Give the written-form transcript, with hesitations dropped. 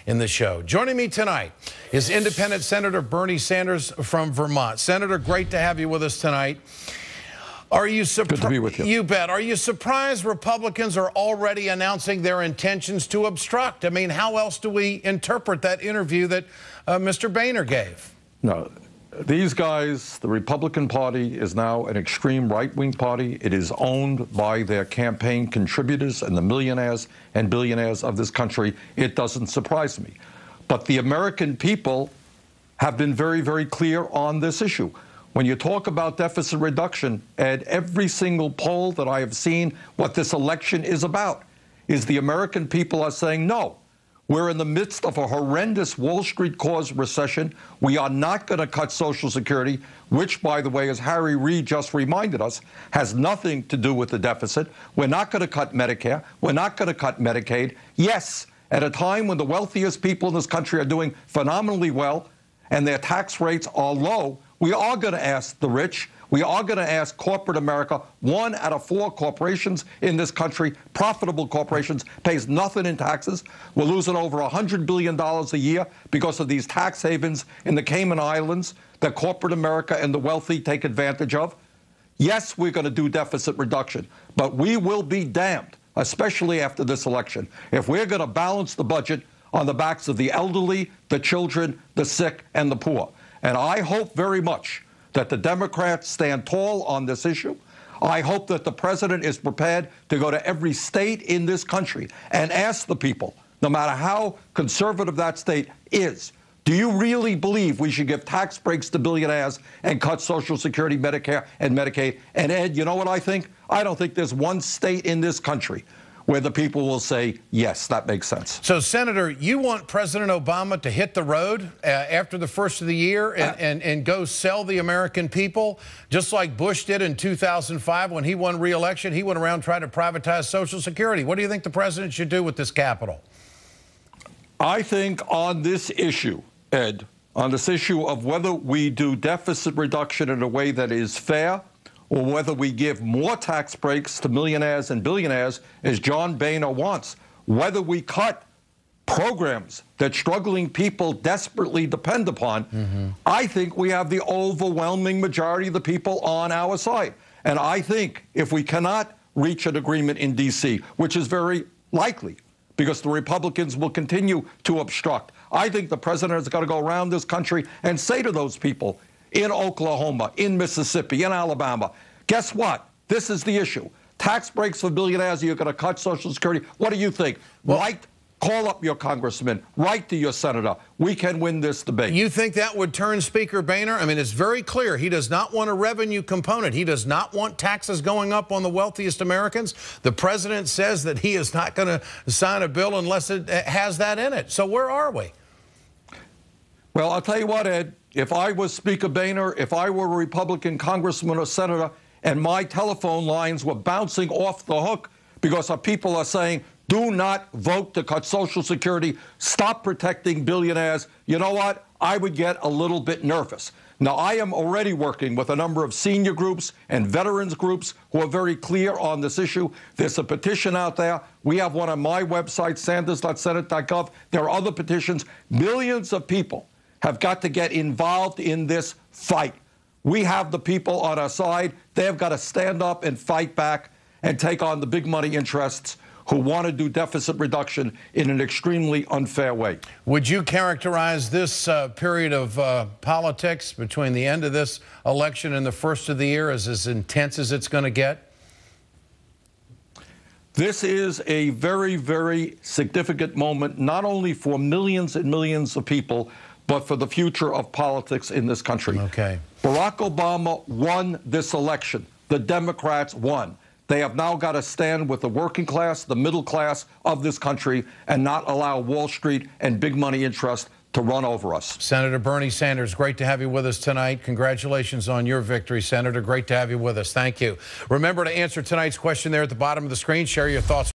in the show. Joining me tonight is Independent Senator Bernie Sanders from Vermont. Senator, great to have you with us tonight. Are you surprised? Good to be with you. You bet. Are you surprised Republicans are already announcing their intentions to obstruct? I mean, how else do we interpret that interview that Mr. Boehner gave? No. These guys, the Republican Party is now an extreme right-wing party. It is owned by their campaign contributors and the millionaires and billionaires of this country. It doesn't surprise me. But the American people have been very, very clear on this issue. When you talk about deficit reduction, Ed, every single poll that I have seen, what this election is about, is the American people are saying no. We're in the midst of a horrendous Wall Street-caused recession. We are not going to cut Social Security, which, by the way, as Harry Reid just reminded us, has nothing to do with the deficit. We're not going to cut Medicare. We're not going to cut Medicaid. Yes, at a time when the wealthiest people in this country are doing phenomenally well and their tax rates are low, we are going to ask the rich, we are going to ask corporate America. 1 out of 4 corporations in this country, profitable corporations, pays nothing in taxes. We're losing over $100 billion a year because of these tax havens in the Cayman Islands that corporate America and the wealthy take advantage of. Yes, we're going to do deficit reduction, but we will be damned, especially after this election, if we're going to balance the budget on the backs of the elderly, the children, the sick, and the poor. And I hope very much that the Democrats stand tall on this issue. I hope that the president is prepared to go to every state in this country and ask the people, no matter how conservative that state is, do you really believe we should give tax breaks to billionaires and cut Social Security, Medicare, and Medicaid? And Ed, you know what I think? I don't think there's one state in this country where the people will say, yes, that makes sense. So, Senator, you want President Obama to hit the road after the first of the year and go sell the American people, just like Bush did in 2005 when he won re-election. He went around trying to privatize Social Security. What do you think the president should do with this capital? I think on this issue, Ed, on this issue of whether we do deficit reduction in a way that is fair, or whether we give more tax breaks to millionaires and billionaires, as John Boehner wants, whether we cut programs that struggling people desperately depend upon, I think we have the overwhelming majority of the people on our side. And I think if we cannot reach an agreement in D.C., which is very likely, because the Republicans will continue to obstruct, I think the president has got to go around this country and say to those people, in Oklahoma, in Mississippi, in Alabama, guess what? This is the issue. Tax breaks for billionaires, you're going to cut Social Security. What do you think? Well, call up your congressman. Write to your senator. We can win this debate. You think that would turn Speaker Boehner? I mean, it's very clear. He does not want a revenue component. He does not want taxes going up on the wealthiest Americans. The president says that he is not going to sign a bill unless it has that in it. So where are we? Well, I'll tell you what, Ed. If I was Speaker Boehner, if I were a Republican congressman or senator, and my telephone lines were bouncing off the hook because our people are saying, do not vote to cut Social Security, stop protecting billionaires, you know what? I would get a little bit nervous. Now, I am already working with a number of senior groups and veterans groups who are very clear on this issue. There's a petition out there. We have one on my website, sanders.senate.gov. There are other petitions. Millions of people have got to get involved in this fight. We have the people on our side. They've got to stand up and fight back and take on the big money interests who want to do deficit reduction in an extremely unfair way. Would you characterize this period of politics between the end of this election and the first of the year as intense as it's going to get? This is a very, very significant moment, not only for millions and millions of people, but for the future of politics in this country. Okay. Barack Obama won this election. The Democrats won. They have now got to stand with the working class, the middle class of this country, and not allow Wall Street and big money interest to run over us. Senator Bernie Sanders, great to have you with us tonight. Congratulations on your victory, Senator. Great to have you with us. Thank you. Remember to answer tonight's question there at the bottom of the screen. Share your thoughts.